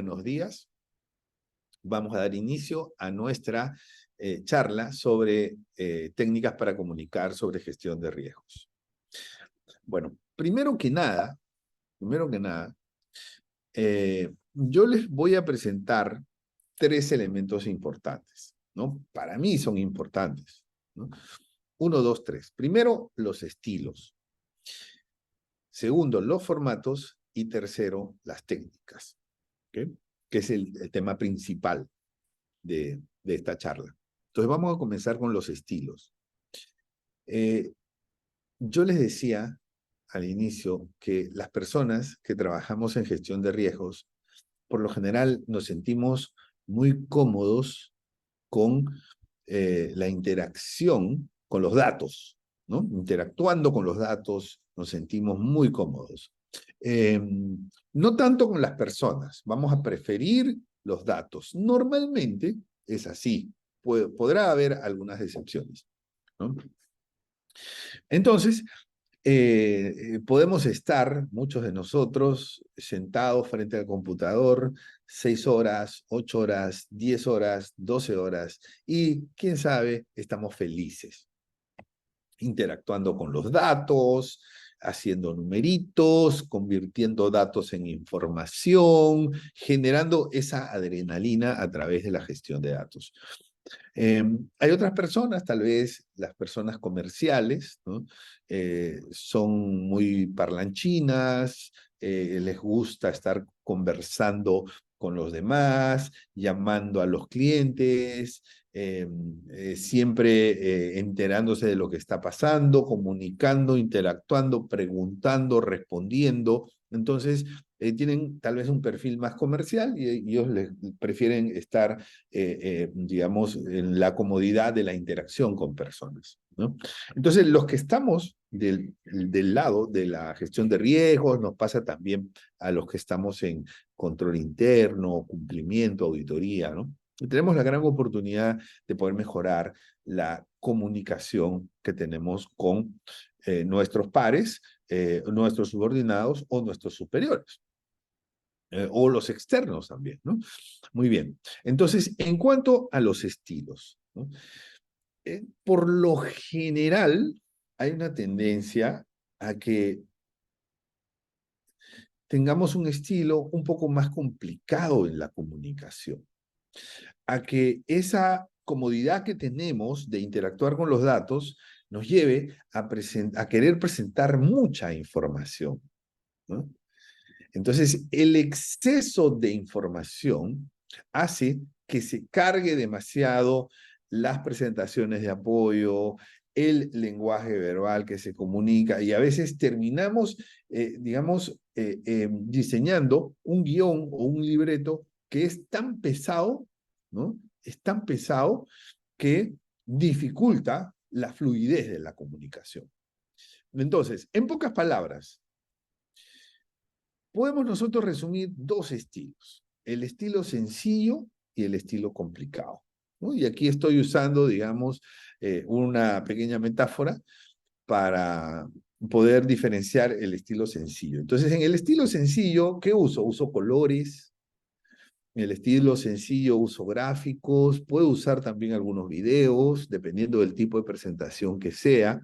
buenos días. Vamos a dar inicio a nuestra charla sobre técnicas para comunicar sobre gestión de riesgos. Bueno, primero que nada, yo les voy a presentar 3 elementos importantes, ¿no? Para mí son importantes, ¿no? 1, 2, 3. Primero, los estilos. Segundo, los formatos. Y tercero, las técnicas, ¿okay? Que es el tema principal de esta charla. Entonces vamos a comenzar con los estilos. Yo les decía al inicio que las personas que trabajamos en gestión de riesgos, por lo general nos sentimos muy cómodos con la interacción con los datos, ¿no? Interactuando con los datos nos sentimos muy cómodos. No tanto con las personas, vamos a preferir los datos. Normalmente es así, podrá haber algunas excepciones, ¿no? Entonces, podemos estar, muchos de nosotros, sentados frente al computador 6 horas, 8 horas, 10 horas, 12 horas, y quién sabe, estamos felices, interactuando con los datos, haciendo numeritos, convirtiendo datos en información, generando esa adrenalina a través de la gestión de datos. Hay otras personas, tal vez las personas comerciales, ¿no? Son muy parlanchinas, les gusta estar conversando con los demás, llamando a los clientes, siempre enterándose de lo que está pasando, comunicando, interactuando, preguntando, respondiendo. Entonces, tienen tal vez un perfil más comercial y ellos prefieren estar, digamos, en la comodidad de la interacción con personas, ¿no? Entonces, los que estamos del lado de la gestión de riesgos, nos pasa también a los que estamos en control interno, cumplimiento, auditoría, ¿no? Y tenemos la gran oportunidad de poder mejorar la comunicación que tenemos con nuestros pares, nuestros subordinados o nuestros superiores. O los externos también, ¿no? Muy bien. Entonces, en cuanto a los estilos, ¿no? Por lo general, hay una tendencia a que tengamos un estilo un poco más complicado en la comunicación, a que esa comodidad que tenemos de interactuar con los datos nos lleve a querer presentar mucha información, ¿no? Entonces, el exceso de información hace que se cargue demasiado las presentaciones de apoyo, el lenguaje verbal que se comunica, y a veces terminamos, digamos, diseñando un guión o un libreto que es tan pesado, ¿no? Es tan pesado que dificulta la fluidez de la comunicación. Entonces, en pocas palabras, podemos nosotros resumir 2 estilos, el estilo sencillo y el estilo complicado, ¿no? Y aquí estoy usando, digamos, una pequeña metáfora para poder diferenciar el estilo sencillo. Entonces, en el estilo sencillo, ¿qué uso? Uso colores. En el estilo sencillo uso gráficos, puedo usar también algunos videos, dependiendo del tipo de presentación que sea,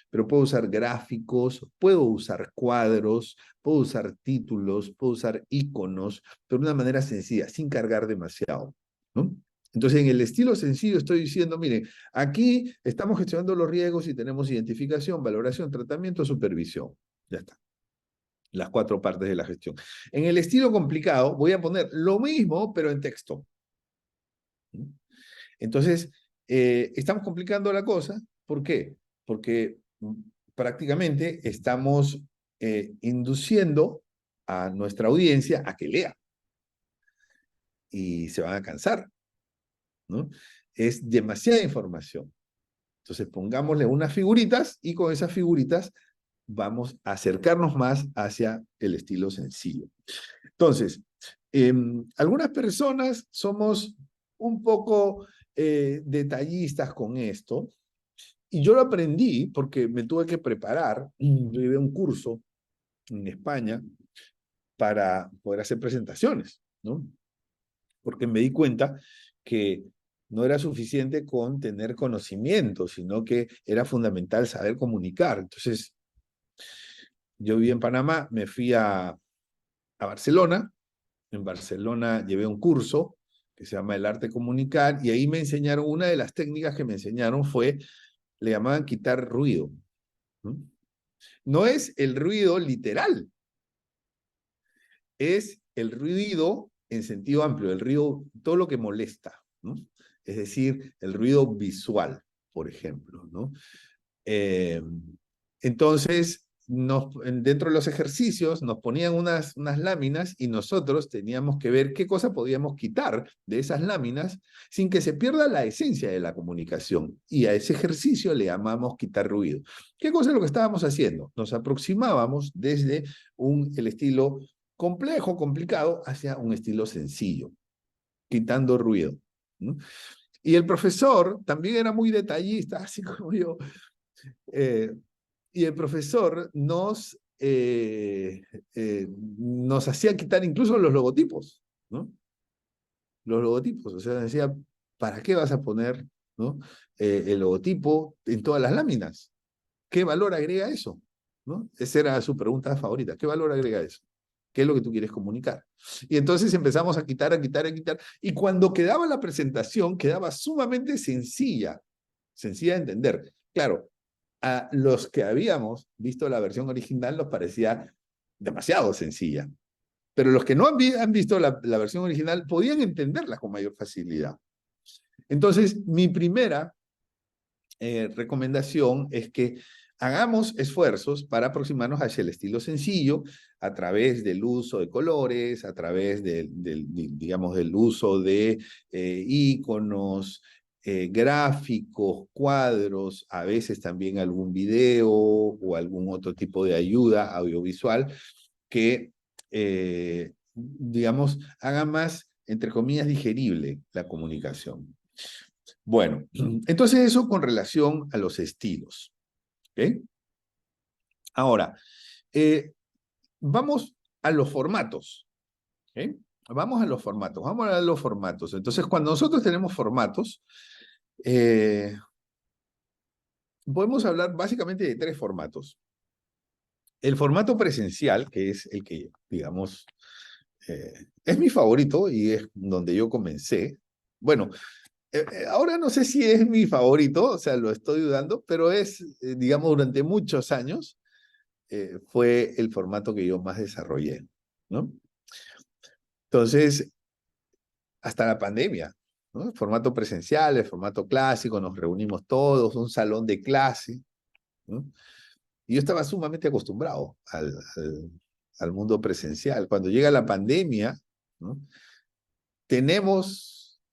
pero puedo usar gráficos, puedo usar cuadros, puedo usar títulos, puedo usar iconos, pero de una manera sencilla, sin cargar demasiado, ¿no? Entonces, en el estilo sencillo estoy diciendo, miren, aquí estamos gestionando los riesgos y tenemos identificación, valoración, tratamiento, supervisión. Ya está. Las 4 partes de la gestión. En el estilo complicado voy a poner lo mismo, pero en texto. Entonces, estamos complicando la cosa. ¿Por qué? Porque prácticamente estamos induciendo a nuestra audiencia a que lea. Y se van a cansar, ¿no? Es demasiada información. Entonces, pongámosle unas figuritas y con esas figuritas vamos a acercarnos más hacia el estilo sencillo. Entonces, algunas personas somos un poco detallistas con esto, y yo lo aprendí porque me tuve que preparar. Yo llevé un curso en España para poder hacer presentaciones, ¿no? porque me di cuenta que no era suficiente con tener conocimiento, sino que era fundamental saber comunicar. Entonces, yo viví en Panamá, me fui a Barcelona. En Barcelona llevé un curso que se llama El Arte de Comunicar, y ahí me enseñaron, una de las técnicas que me enseñaron fue, le llamaban quitar ruido. ¿No? No es el ruido literal, es el ruido en sentido amplio, el ruido, todo lo que molesta, ¿no? Es decir, el ruido visual, por ejemplo, ¿no? Eh, entonces, dentro de los ejercicios nos ponían unas láminas y nosotros teníamos que ver qué cosa podíamos quitar de esas láminas sin que se pierda la esencia de la comunicación. Y a ese ejercicio le llamamos quitar ruido. ¿Qué cosa es lo que estábamos haciendo? Nos aproximábamos desde el estilo complejo, complicado, hacia un estilo sencillo, quitando ruido, ¿no? Y el profesor también era muy detallista, así como yo. Eh, y el profesor nos hacía quitar incluso los logotipos, ¿no? Los logotipos, o sea, decía, ¿para qué vas a poner, ¿no? El logotipo en todas las láminas? ¿Qué valor agrega eso? ¿No? Esa era su pregunta favorita. ¿Qué valor agrega eso? ¿Qué es lo que tú quieres comunicar? Y entonces empezamos a quitar, a quitar, a quitar. Y cuando quedaba la presentación, quedaba sumamente sencilla, sencilla de entender. Claro, a los que habíamos visto la versión original nos parecía demasiado sencilla. Pero los que no han visto la versión original podían entenderla con mayor facilidad. Entonces, mi primera recomendación es que hagamos esfuerzos para aproximarnos hacia el estilo sencillo a través del uso de colores, a través digamos, del uso de iconos, gráficos, cuadros, a veces también algún video o algún otro tipo de ayuda audiovisual que, digamos, haga más, entre comillas, digerible la comunicación. Bueno, entonces eso con relación a los estilos. ¿Okay? Ahora, vamos a los formatos. ¿Okay? Vamos a los formatos, vamos a los formatos. Entonces, cuando nosotros tenemos formatos, podemos hablar básicamente de tres formatos. El formato presencial, que es el que, digamos, es mi favorito y es donde yo comencé. Bueno, ahora no sé si es mi favorito, o sea, lo estoy dudando, pero es, digamos, durante muchos años fue el formato que yo más desarrollé, ¿no? Entonces, hasta la pandemia, ¿no? El formato presencial, el formato clásico, nos reunimos todos, un salón de clase, ¿no? Y yo estaba sumamente acostumbrado al mundo presencial. Cuando llega la pandemia, ¿no?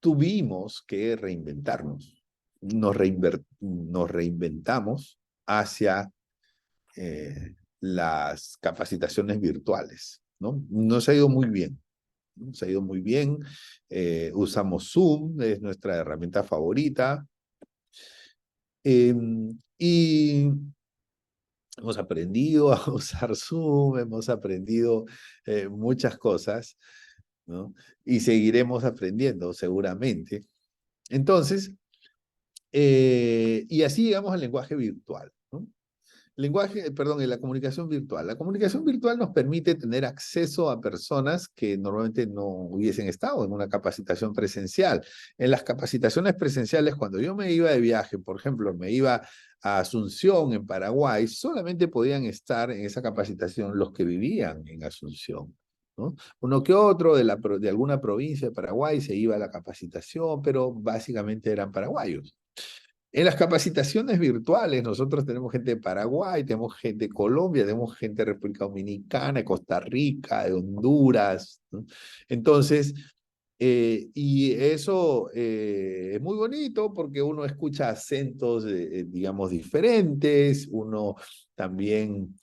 Tuvimos que reinventarnos. Nos reinventamos hacia las capacitaciones virtuales, ¿no? Nos ha ido muy bien. Nos ha ido muy bien. Usamos Zoom, es nuestra herramienta favorita. Y hemos aprendido a usar Zoom, hemos aprendido muchas cosas, ¿no? Y seguiremos aprendiendo seguramente. Entonces, y así llegamos al lenguaje virtual, ¿no? Perdón, en la comunicación virtual. La comunicación virtual nos permite tener acceso a personas que normalmente no hubiesen estado en una capacitación presencial. En las capacitaciones presenciales, cuando yo me iba de viaje, por ejemplo, me iba a Asunción, en Paraguay, solamente podían estar en esa capacitación los que vivían en Asunción, ¿no? Uno que otro de alguna provincia de Paraguay se iba a la capacitación, pero básicamente eran paraguayos. En las capacitaciones virtuales, nosotros tenemos gente de Paraguay, tenemos gente de Colombia, tenemos gente de República Dominicana, de Costa Rica, de Honduras, ¿no? Entonces, y eso es muy bonito porque uno escucha acentos, digamos, diferentes, uno también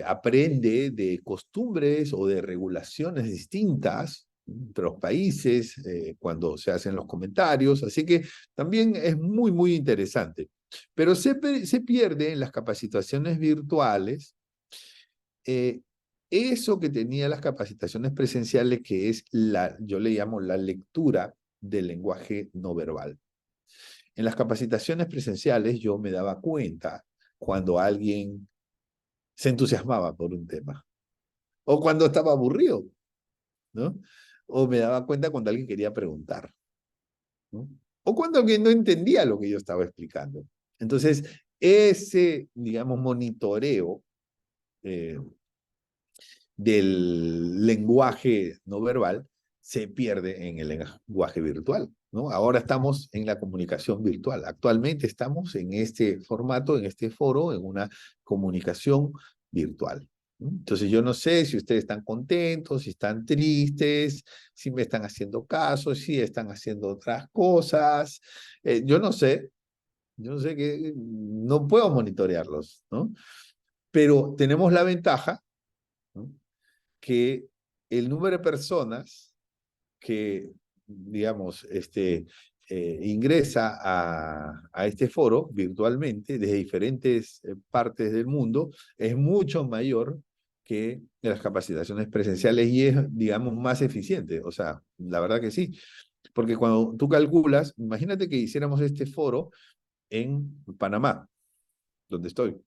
aprende de costumbres o de regulaciones distintas entre los países cuando se hacen los comentarios, así que también es muy, muy interesante. Pero se pierde en las capacitaciones virtuales eso que tenía las capacitaciones presenciales, que es yo le llamo la lectura del lenguaje no verbal. En las capacitaciones presenciales yo me daba cuenta cuando alguien se entusiasmaba por un tema, o cuando estaba aburrido, ¿no? O me daba cuenta cuando alguien quería preguntar, ¿no? O cuando alguien no entendía lo que yo estaba explicando. Entonces, ese, digamos, monitoreo eh, del lenguaje no verbal se pierde en el lenguaje virtual, ¿no? Ahora estamos en la comunicación virtual. Actualmente estamos en este formato, en este foro, en una comunicación virtual, ¿no? Entonces yo no sé si ustedes están contentos, si están tristes, si me están haciendo caso, si están haciendo otras cosas. Yo no sé que no puedo monitorearlos, ¿no? Pero tenemos la ventaja, ¿no?, que el número de personas que, digamos, ingresa a este foro virtualmente desde diferentes partes del mundo es mucho mayor que las capacitaciones presenciales y es, digamos, más eficiente. O sea, la verdad que sí. Porque cuando tú calculas, imagínate que hiciéramos este foro en Panamá, donde estoy.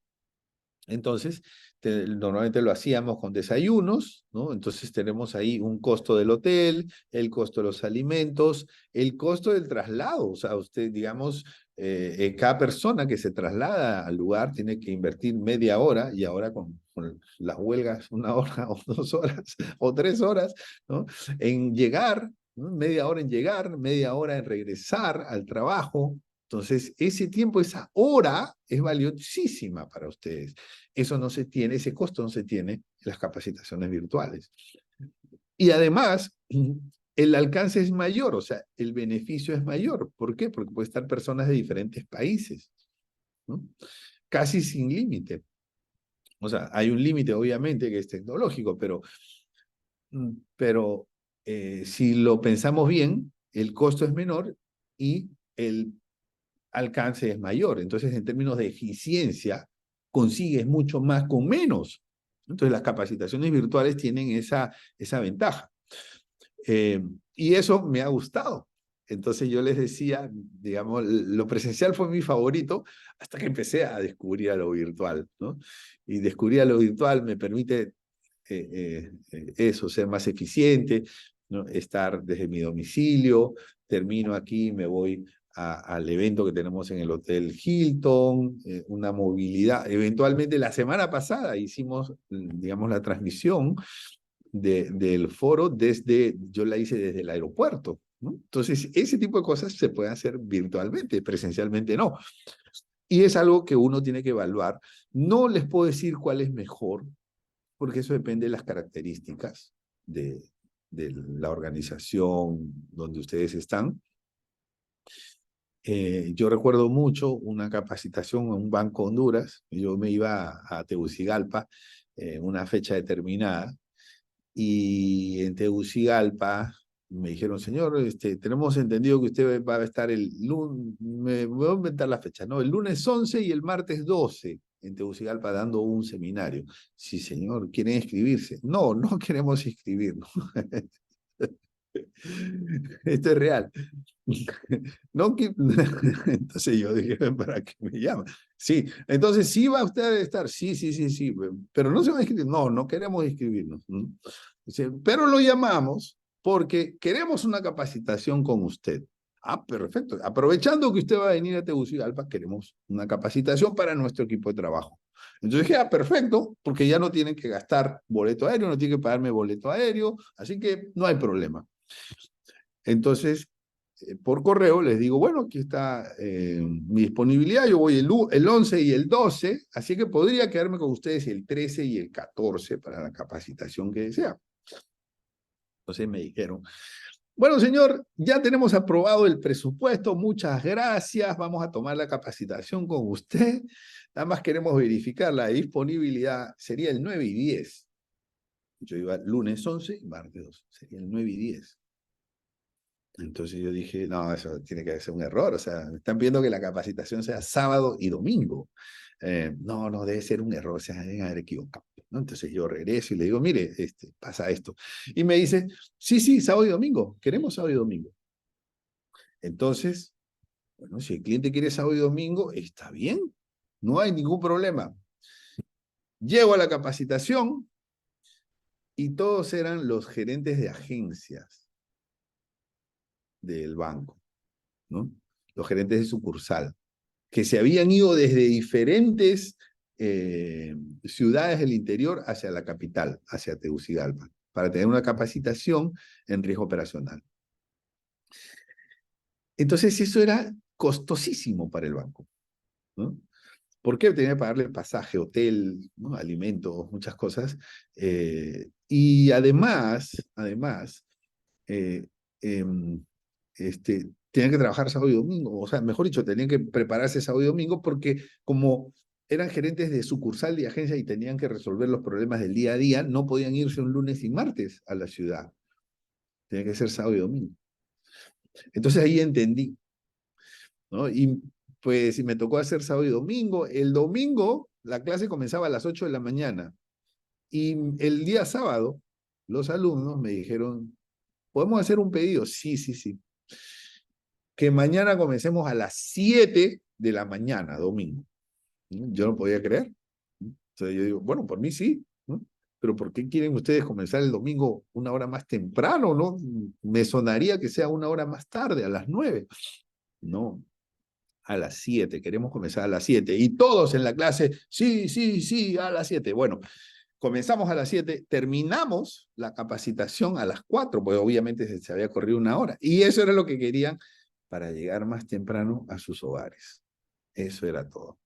Entonces, normalmente lo hacíamos con desayunos, ¿no? Entonces tenemos ahí un costo del hotel, el costo de los alimentos, el costo del traslado. O sea, usted, digamos, cada persona que se traslada al lugar tiene que invertir media hora y ahora con las huelgas, una hora o 2 horas o 3 horas, ¿no? En llegar, ¿no? Media hora en llegar, media hora en regresar al trabajo. Entonces, ese tiempo, esa hora es valiosísima para ustedes. Eso no se tiene, ese costo no se tiene en las capacitaciones virtuales. Y además, el alcance es mayor, o sea, el beneficio es mayor. ¿Por qué? Porque puede estar personas de diferentes países, ¿no? Casi sin límite. O sea, hay un límite, obviamente, que es tecnológico, pero si lo pensamos bien, el costo es menor y el alcance es mayor. Entonces, en términos de eficiencia, consigues mucho más con menos. Entonces, las capacitaciones virtuales tienen esa ventaja. Y eso me ha gustado. Entonces yo les decía, digamos, lo presencial fue mi favorito hasta que empecé a descubrir a lo virtual, ¿no? Y descubrir a lo virtual me permite eso, ser más eficiente, ¿no? Estar desde mi domicilio, termino aquí, me voy al evento que tenemos en el Hotel Hilton, una movilidad. Eventualmente la semana pasada hicimos, digamos, la transmisión del foro yo la hice desde el aeropuerto, ¿no? Entonces, ese tipo de cosas se pueden hacer virtualmente, presencialmente no. Y es algo que uno tiene que evaluar. No les puedo decir cuál es mejor, porque eso depende de las características de la organización donde ustedes están. Yo recuerdo mucho una capacitación en un Banco Honduras. Yo me iba a Tegucigalpa en una fecha determinada y en Tegucigalpa me dijeron, señor, tenemos entendido que usted va a estar el lunes, me voy a inventar la fecha, ¿no? El lunes 11 y el martes 12 en Tegucigalpa dando un seminario. Sí, señor, ¿quieren inscribirse? No, no queremos inscribirnos. Esto es real. No, entonces yo dije, ¿para qué me llama? Sí, entonces sí va usted a estar, sí, sí, sí, sí, pero no se va a inscribir, no, no queremos inscribirnos. Dice, pero lo llamamos porque queremos una capacitación con usted. Ah, perfecto. Aprovechando que usted va a venir a Tegucigalpa, queremos una capacitación para nuestro equipo de trabajo. Entonces dije, ah, perfecto, porque ya no tienen que gastar boleto aéreo, no tienen que pagarme boleto aéreo, así que no hay problema. Entonces, por correo les digo, bueno, aquí está mi disponibilidad, yo voy el 11 y el 12, así que podría quedarme con ustedes el 13 y el 14 para la capacitación que desea. Entonces me dijeron, bueno, señor, ya tenemos aprobado el presupuesto, muchas gracias, vamos a tomar la capacitación con usted, nada más queremos verificar la disponibilidad, sería el 9 y 10. Yo iba lunes 11 y martes 12, sería el 9 y 10. Entonces yo dije, no, eso tiene que ser un error, o sea, están pidiendo que la capacitación sea sábado y domingo. No, no, debe ser un error, se deben haber equivocado, ¿no? Entonces yo regreso y le digo, mire, pasa esto. Y me dice, sí, sí, sábado y domingo, queremos sábado y domingo. Entonces, bueno, si el cliente quiere sábado y domingo, está bien, no hay ningún problema. Llego a la capacitación y todos eran los gerentes de agencias del banco, ¿no? Los gerentes de sucursal, que se habían ido desde diferentes ciudades del interior hacia la capital, hacia Tegucigalpa, para tener una capacitación en riesgo operacional. Entonces eso era costosísimo para el banco, ¿no? ¿Por qué? Tenía que pagarle pasaje, hotel, ¿no? Alimentos, muchas cosas. Y además, eh, eh, tenían que trabajar sábado y domingo, o sea, mejor dicho, tenían que prepararse sábado y domingo porque como eran gerentes de sucursal de agencia y tenían que resolver los problemas del día a día, no podían irse un lunes y martes a la ciudad. Tenía que ser sábado y domingo. Entonces ahí entendí, ¿no? Y pues me tocó hacer sábado y domingo. El domingo la clase comenzaba a las 8 de la mañana y el día sábado los alumnos me dijeron, ¿podemos hacer un pedido? Sí, sí, sí. Que mañana comencemos a las 7 de la mañana, domingo. Yo no podía creer. Entonces yo digo, bueno, por mí sí, ¿no? Pero ¿por qué quieren ustedes comenzar el domingo una hora más temprano, no? Me sonaría que sea una hora más tarde, a las 9. No, a las 7, queremos comenzar a las 7. Y todos en la clase, sí, sí, sí, a las 7. Bueno, comenzamos a las 7, terminamos la capacitación a las 4, pues obviamente se había corrido una hora. Y eso era lo que querían para llegar más temprano a sus hogares. Eso era todo,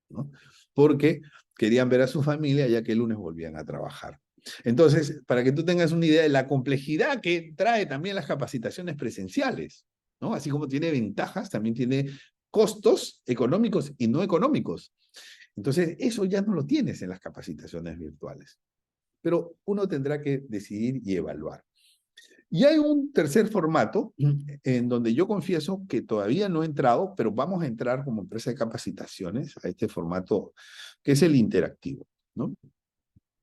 ¿no? Porque querían ver a su familia ya que el lunes volvían a trabajar. Entonces, para que tú tengas una idea de la complejidad que trae también las capacitaciones presenciales, ¿no? Así como tiene ventajas, también tiene costos económicos y no económicos. Entonces, eso ya no lo tienes en las capacitaciones virtuales. Pero uno tendrá que decidir y evaluar. Y hay un tercer formato en donde yo confieso que todavía no he entrado, pero vamos a entrar como empresa de capacitaciones a este formato que es el interactivo, ¿no?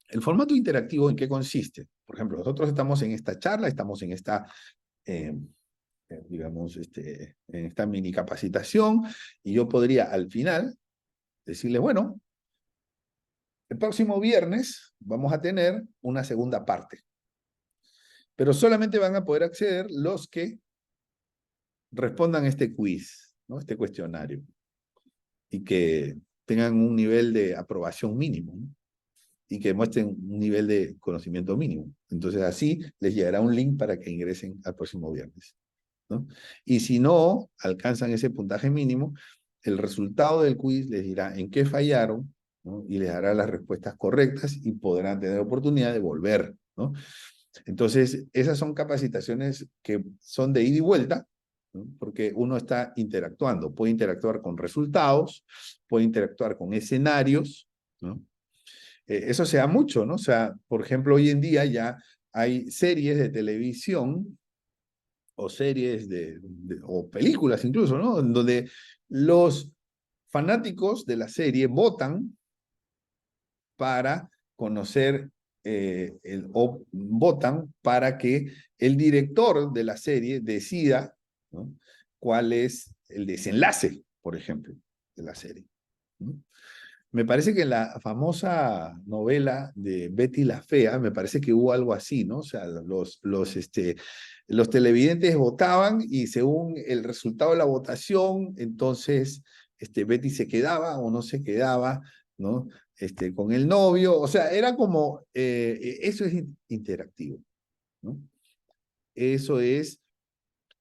El formato interactivo, ¿en qué consiste? Por ejemplo, nosotros estamos en esta charla, estamos en esta, eh, digamos, en esta mini capacitación y yo podría al final decirle, bueno, el próximo viernes vamos a tener una segunda parte, pero solamente van a poder acceder los que respondan este quiz, ¿no? Este cuestionario, y que tengan un nivel de aprobación mínimo, ¿no? Y que muestren un nivel de conocimiento mínimo. Entonces así les llegará un link para que ingresen al próximo viernes, ¿no? Y si no alcanzan ese puntaje mínimo, el resultado del quiz les dirá en qué fallaron, ¿no? Y les dará las respuestas correctas y podrán tener oportunidad de volver, ¿no? Entonces, esas son capacitaciones que son de ida y vuelta, ¿no? Porque uno está interactuando, puede interactuar con resultados, puede interactuar con escenarios, ¿no? Eso se da mucho, ¿no? O sea, por ejemplo, hoy en día ya hay series de televisión o series o películas incluso, ¿no? En donde los fanáticos de la serie votan para conocer o votan para que el director de la serie decida, ¿no? Cuál es el desenlace, por ejemplo, de la serie, ¿no? Me parece que en la famosa novela de Betty la Fea, me parece que hubo algo así, ¿no? O sea, los televidentes votaban y según el resultado de la votación, entonces Betty se quedaba o no se quedaba, ¿no? Con el novio, o sea, era como, eso es interactivo, ¿no? Eso es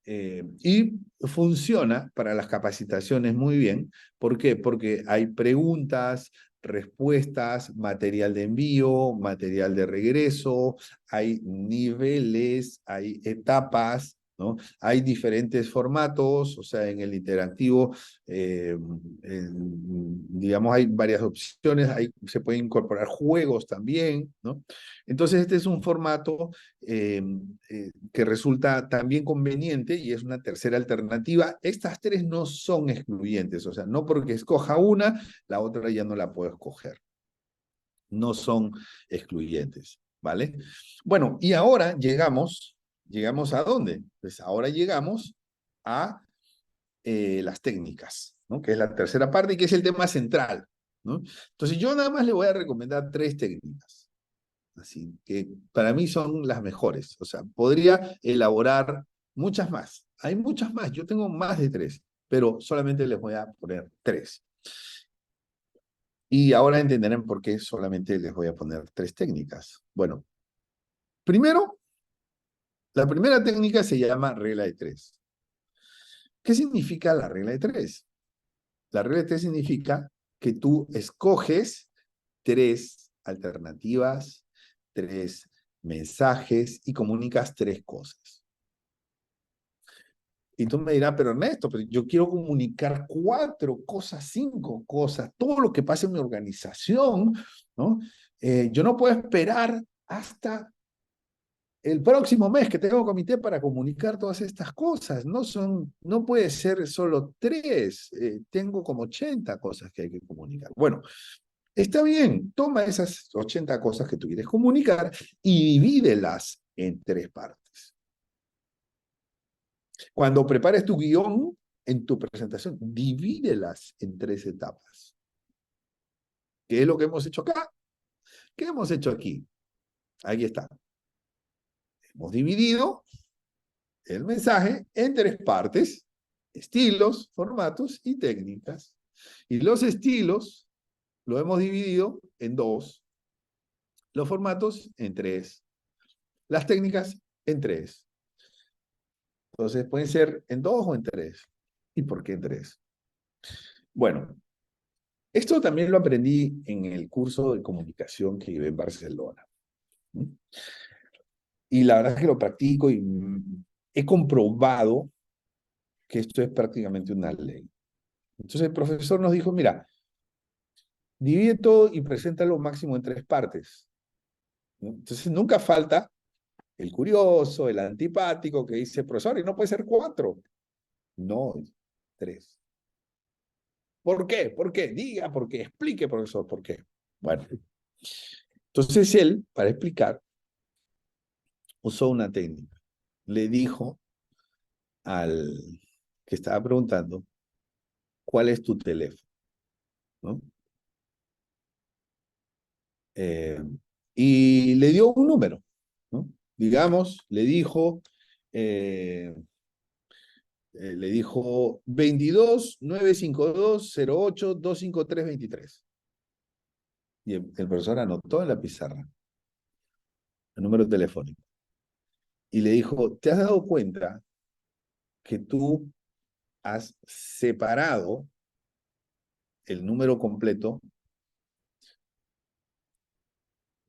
y funciona para las capacitaciones muy bien. ¿Por qué? Porque hay preguntas, respuestas, material de envío, material de regreso, hay niveles, hay etapas, ¿no? Hay diferentes formatos, o sea, en el interactivo digamos, hay varias opciones, se pueden incorporar juegos también, ¿no? Entonces, este es un formato que resulta también conveniente y es una tercera alternativa. Estas tres no son excluyentes, o sea, no porque escoja una, la otra ya no la puedo escoger. No son excluyentes, ¿vale? Bueno, y ahora ¿llegamos a dónde? Pues ahora llegamos a las técnicas, ¿no? Que es la tercera parte y que es el tema central, ¿no? Entonces yo nada más le voy a recomendar tres técnicas, así que para mí son las mejores, o sea, podría elaborar muchas más, hay muchas más, yo tengo más de tres, pero solamente les voy a poner tres. Y ahora entenderán por qué solamente les voy a poner tres técnicas. Bueno, primero, la primera técnica se llama regla de tres. ¿Qué significa la regla de tres? La regla de tres significa que tú escoges tres alternativas, tres mensajes y comunicas tres cosas. Y tú me dirás, pero Ernesto, pero yo quiero comunicar cuatro cosas, cinco cosas, todo lo que pase en mi organización, ¿no? Yo no puedo esperar hasta el próximo mes que tengo comité para comunicar todas estas cosas. No puede ser solo tres, tengo como 80 cosas que hay que comunicar. Bueno, está bien, toma esas 80 cosas que tú quieres comunicar y divídelas en tres partes. Cuando prepares tu guión en tu presentación, divídelas en tres etapas. ¿Qué es lo que hemos hecho acá? ¿Qué hemos hecho aquí? Ahí está. Hemos dividido el mensaje en tres partes: estilos, formatos y técnicas. Y los estilos lo hemos dividido en dos, los formatos en tres, las técnicas en tres. Entonces pueden ser en dos o en tres. ¿Y por qué en tres? Bueno, esto también lo aprendí en el curso de comunicación que llevé en Barcelona. Y la verdad es que lo practico y he comprobado que esto es prácticamente una ley. Entonces el profesor nos dijo, mira, divide todo y preséntalo máximo en tres partes, ¿no? Entonces nunca falta el curioso, el antipático que dice, profesor, y no puede ser cuatro. No, tres. ¿Por qué? ¿Por qué? Diga, ¿por qué? Explique, profesor, ¿por qué? Bueno, entonces él, para explicar, usó una técnica. Le dijo al que estaba preguntando, ¿cuál es tu teléfono? ¿No? Eh, y le dio un número, ¿no? Digamos, le dijo 22-952-08-253-23. Y el profesor anotó en la pizarra el número telefónico. Y le dijo, ¿te has dado cuenta que tú has separado el número completo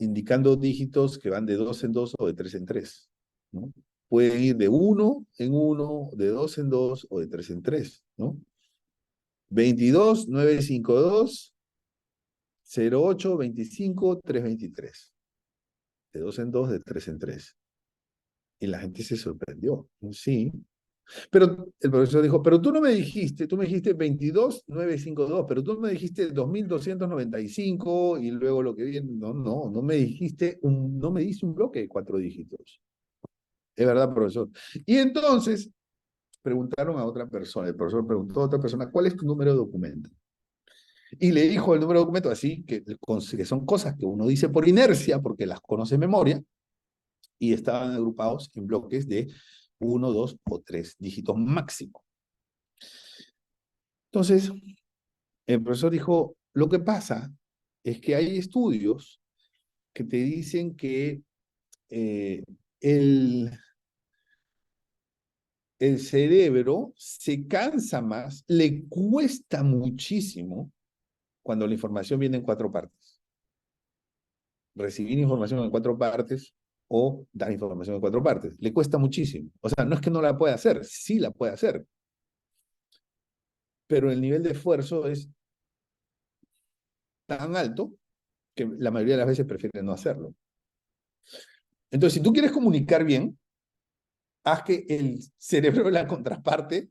indicando dígitos que van de dos en dos o de tres en tres, ¿no? Pueden ir de uno en uno, de dos en dos o de tres en tres, ¿no? 22-952-08-25-323. De dos en dos, de tres en tres. Y la gente se sorprendió. Sí. Pero el profesor dijo, pero tú no me dijiste, tú me dijiste 22-952, pero tú me dijiste 2295 y luego lo que viene. No me dijiste no me diste un bloque de cuatro dígitos. Es verdad, profesor. Y entonces preguntaron a otra persona, el profesor preguntó a otra persona, ¿cuál es tu número de documento? Y le dijo el número de documento así, que son cosas que uno dice por inercia, porque las conoce de memoria, y estaban agrupados en bloques de uno, dos o tres dígitos máximo. Entonces, el profesor dijo, lo que pasa es que hay estudios que te dicen que eh, el, el cerebro se cansa más, le cuesta muchísimo cuando la información viene en cuatro partes. Recibir información en cuatro partes o dar información en cuatro partes. Le cuesta muchísimo. O sea, no es que no la pueda hacer, sí la puede hacer. Pero el nivel de esfuerzo es tan alto que la mayoría de las veces prefieren no hacerlo. Entonces, si tú quieres comunicar bien, haz que el cerebro de la contraparte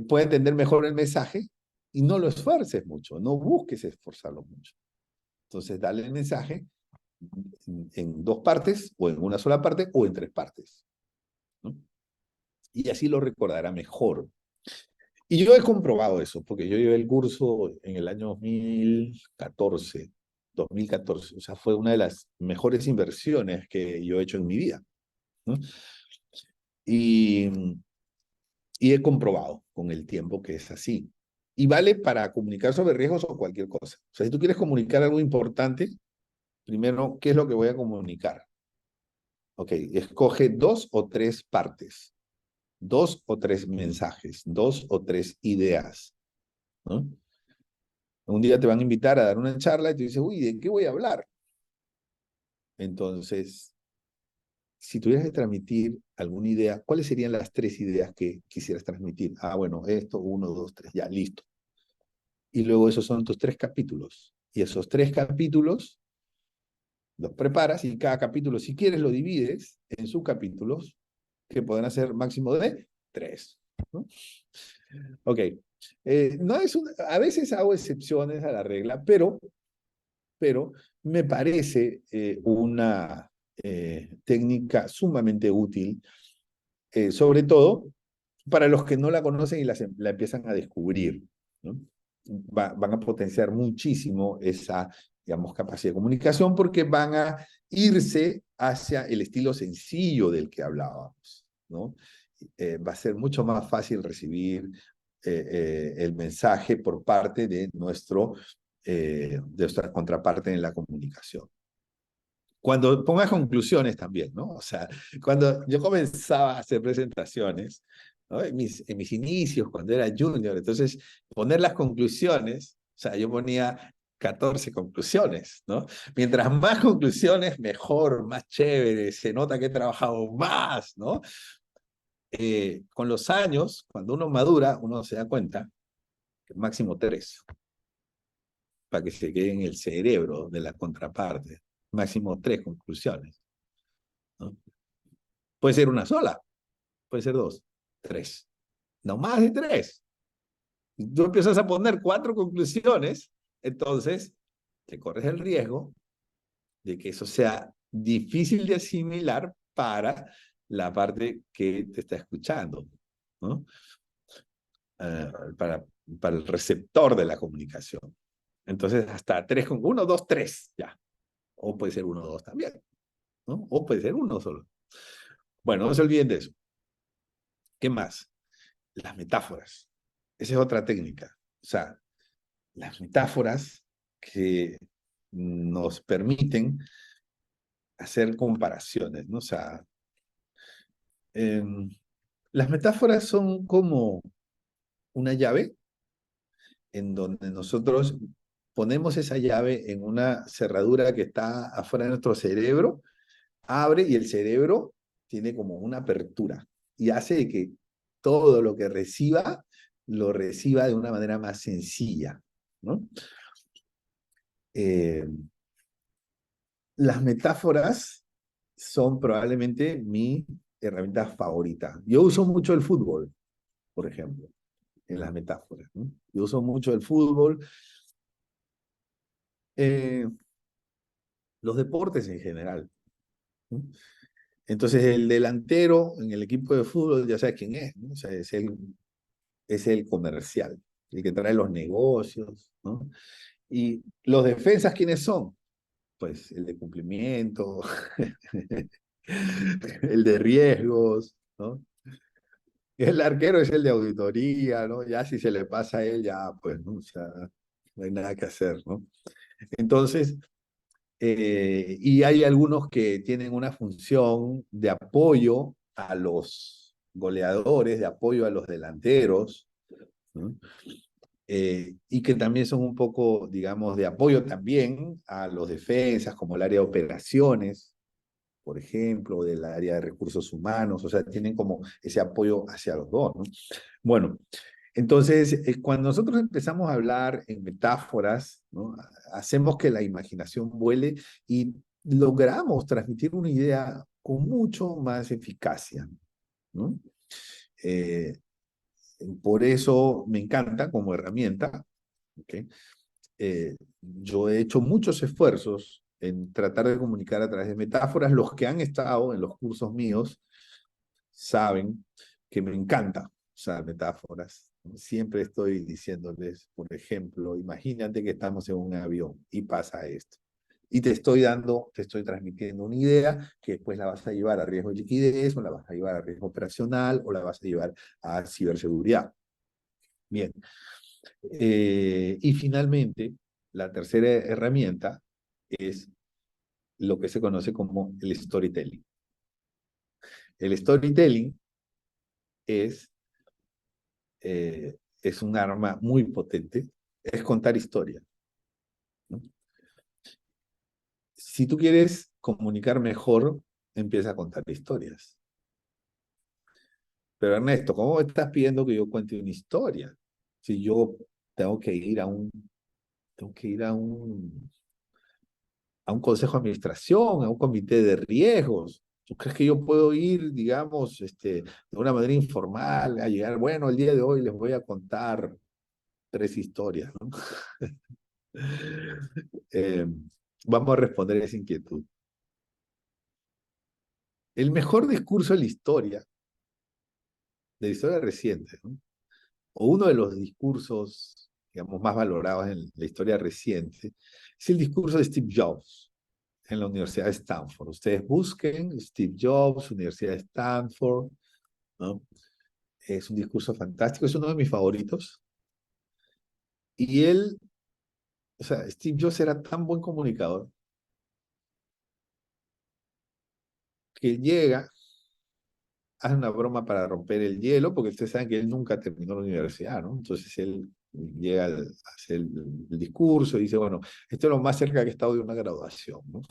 pueda entender mejor el mensaje y no lo esfuerces mucho, no busques esforzarlo mucho. Entonces, dale el mensaje en dos partes, o en una sola parte, o en tres partes, ¿no? Y así lo recordará mejor. Y yo he comprobado eso, porque yo llevé el curso en el año 2014, o sea, fue una de las mejores inversiones que yo he hecho en mi vida, ¿no? Y, y he comprobado con el tiempo que es así. Y vale para comunicar sobre riesgos o cualquier cosa. O sea, si tú quieres comunicar algo importante, primero, ¿qué es lo que voy a comunicar? Ok, escoge dos o tres partes, dos o tres mensajes, dos o tres ideas, ¿no? Un día te van a invitar a dar una charla y tú dices, uy, ¿de qué voy a hablar? Entonces, si tuvieras que transmitir alguna idea, ¿cuáles serían las tres ideas que quisieras transmitir? Ah, bueno, esto, uno, dos, tres, ya, listo. Y luego esos son tus tres capítulos. Y esos tres capítulos los preparas y cada capítulo, si quieres, lo divides en subcapítulos que pueden ser máximo de tres, ¿no? Ok. No es a veces hago excepciones a la regla, pero me parece una técnica sumamente útil, sobre todo para los que no la conocen y la empiezan a descubrir, ¿no? Van a potenciar muchísimo esa, digamos, capacidad de comunicación porque van a irse hacia el estilo sencillo del que hablábamos, ¿no? Va a ser mucho más fácil recibir el mensaje por parte de nuestra contraparte en la comunicación. Cuando pongas conclusiones también, ¿no? O sea, cuando yo comenzaba a hacer presentaciones, ¿no? En mis inicios, cuando era junior, entonces poner las conclusiones, o sea, yo ponía 14 conclusiones, ¿no? Mientras más conclusiones, mejor, más chévere, se nota que he trabajado más, ¿no? Con los años, cuando uno madura, uno se da cuenta que máximo 3, para que se quede en el cerebro de la contraparte. Máximo 3 conclusiones, ¿no? Puede ser una sola, puede ser dos, tres, no más de tres. Tú empiezas a poner 4 conclusiones, entonces te corres el riesgo de que eso sea difícil de asimilar para la parte que te está escuchando, ¿no? Para, para el receptor de la comunicación. Entonces, hasta 3 con 1, 2, 3, ya. O puede ser 1, 2 también, ¿no? O puede ser uno solo. Bueno, no se olviden de eso. ¿Qué más? Las metáforas. Esa es otra técnica. O sea, las metáforas que nos permiten hacer comparaciones, ¿no? O sea, eh, las metáforas son como una llave en donde nosotros ponemos esa llave en una cerradura que está afuera de nuestro cerebro, abre y el cerebro tiene como una apertura y hace que todo lo que reciba, lo reciba de una manera más sencilla, ¿no? Eh, las metáforas son probablemente mi herramienta favorita. Yo uso mucho el fútbol, por ejemplo, en las metáforas, ¿no? Yo uso mucho el fútbol, eh, los deportes en general, ¿no? Entonces, el delantero en el equipo de fútbol, ya sabes quién es, ¿no? O sea, es el comercial, el que trae los negocios, ¿no? Y los defensas, ¿quiénes son? Pues el de cumplimiento, el de riesgos, ¿no? El arquero es el de auditoría, ¿no? Ya si se le pasa a él, ya, pues, ¿no? O sea, no hay nada que hacer, ¿no? Entonces, y hay algunos que tienen una función de apoyo a los goleadores, de apoyo a los delanteros, ¿no? Y que también son un poco, digamos, de apoyo también a los defensas, como el área de operaciones, por ejemplo, del área de recursos humanos, o sea, tienen como ese apoyo hacia los dos, ¿no? Bueno, Entonces, cuando nosotros empezamos a hablar en metáforas, ¿no? Hacemos que la imaginación vuele y logramos transmitir una idea con mucho más eficacia, ¿no? Eh, por eso me encanta como herramienta, ¿ok? Yo he hecho muchos esfuerzos en tratar de comunicar a través de metáforas. Los que han estado en los cursos míos saben que me encanta usar metáforas. Siempre estoy diciéndoles, por ejemplo, imagínate que estamos en un avión y pasa esto. Y te estoy transmitiendo una idea que después la vas a llevar a riesgo de liquidez, o la vas a llevar a riesgo operacional, o la vas a llevar a ciberseguridad. Bien. Y finalmente, la tercera herramienta es lo que se conoce como el storytelling. El storytelling es, es un arma muy potente, es contar historias, ¿no? Si tú quieres comunicar mejor, empieza a contar historias. Pero Ernesto, ¿cómo estás pidiendo que yo cuente una historia? Si yo tengo que ir a un, tengo que ir a un consejo de administración, a un comité de riesgos. ¿Tú crees que yo puedo ir, digamos, de una manera informal, a llegar, bueno, el día de hoy les voy a contar 3 historias, ¿no? Eh, Vamos a responder esa inquietud. El mejor discurso de la historia reciente, ¿no? O uno de los discursos, digamos, más valorados en la historia reciente, es el discurso de Steve Jobs en la Universidad de Stanford. Ustedes busquen Steve Jobs, Universidad de Stanford, ¿no? Es un discurso fantástico, es uno de mis favoritos. Y él, o sea, Steve Jobs era tan buen comunicador que llega, hace una broma para romper el hielo, porque ustedes saben que él nunca terminó la universidad, ¿no? Entonces él llega a hacer el discurso y dice, bueno, esto es lo más cerca que he estado de una graduación, ¿no?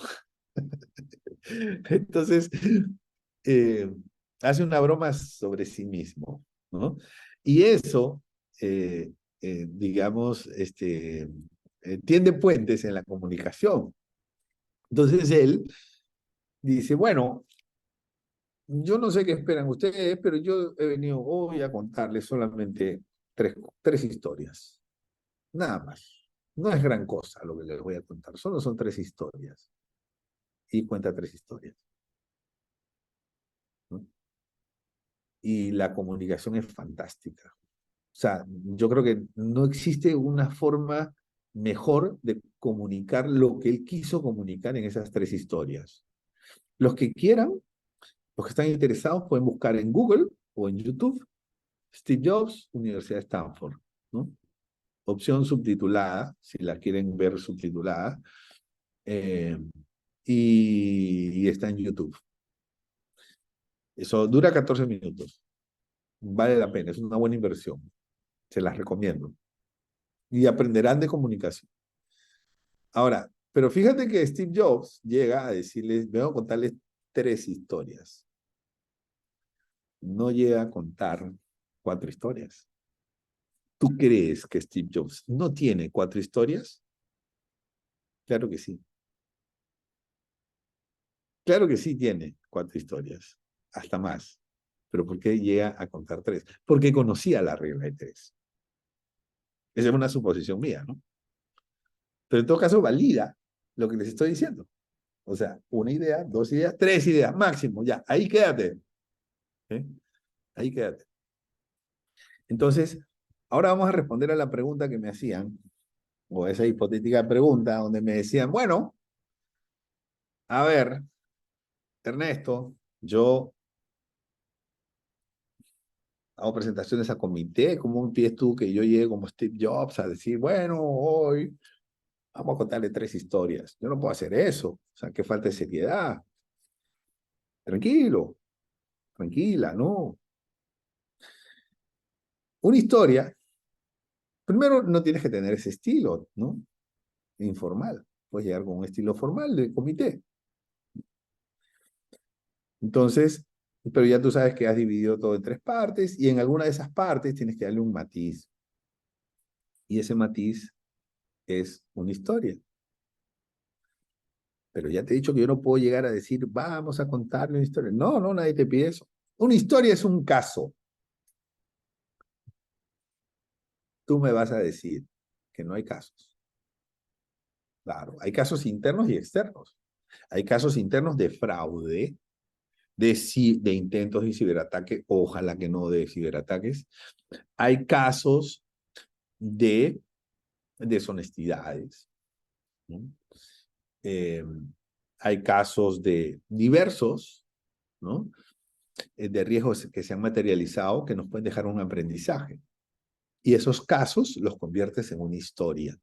Entonces, eh, hace una broma sobre sí mismo, ¿no? Y eso, digamos, tiende puentes en la comunicación. Entonces él dice, bueno, yo no sé qué esperan ustedes, pero yo he venido hoy a contarles solamente tres historias, nada más. No es gran cosa lo que les voy a contar, solo son 3 historias. Y cuenta 3 historias, ¿no? Y la comunicación es fantástica. O sea, yo creo que no existe una forma mejor de comunicar lo que él quiso comunicar en esas 3 historias. Los que quieran, los que están interesados, pueden buscar en Google o en YouTube Steve Jobs, Universidad de Stanford, ¿no? Opción subtitulada, si la quieren ver subtitulada, eh, y está en YouTube. Eso dura 14 minutos. Vale la pena, es una buena inversión. Se las recomiendo. Y aprenderán de comunicación. Ahora, pero fíjate que Steve Jobs llega a decirles, vengo a contarles 3 historias. No llega a contar 4 historias. ¿Tú crees que Steve Jobs no tiene 4 historias? Claro que sí. Claro que sí tiene 4 historias, hasta más. Pero ¿por qué llega a contar 3? Porque conocía la regla de 3. Esa es una suposición mía, ¿no? Pero en todo caso valida lo que les estoy diciendo. O sea, 1 idea, 2 ideas, 3 ideas, máximo, ya, ahí quédate. ¿Eh? Ahí quédate. Entonces, ahora vamos a responder a la pregunta que me hacían, o esa hipotética pregunta, donde me decían, bueno, a ver, Ernesto, yo hago presentaciones a comité, ¿cómo empiezas tú que yo llegue como Steve Jobs a decir, bueno, hoy vamos a contarle 3 historias? Yo no puedo hacer eso, o sea, que falta de seriedad. Tranquilo, tranquila, ¿no? Una historia, primero no tienes que tener ese estilo, ¿no? Informal. Puedes llegar con un estilo formal de comité. Entonces, pero ya tú sabes que has dividido todo en tres partes y en alguna de esas partes tienes que darle un matiz. Y ese matiz es una historia. Pero ya te he dicho que yo no puedo llegar a decir, vamos a contarle una historia. No, no, nadie te pide eso. Una historia es un caso. Tú me vas a decir que no hay casos. Claro, hay casos internos y externos. Hay casos internos de fraude, de intentos de ciberataque, ojalá que no de ciberataques. Hay casos de deshonestidades, ¿no? Eh, hay casos de diversos, ¿no? De riesgos que se han materializado que nos pueden dejar un aprendizaje. Y esos casos los conviertes en una historia.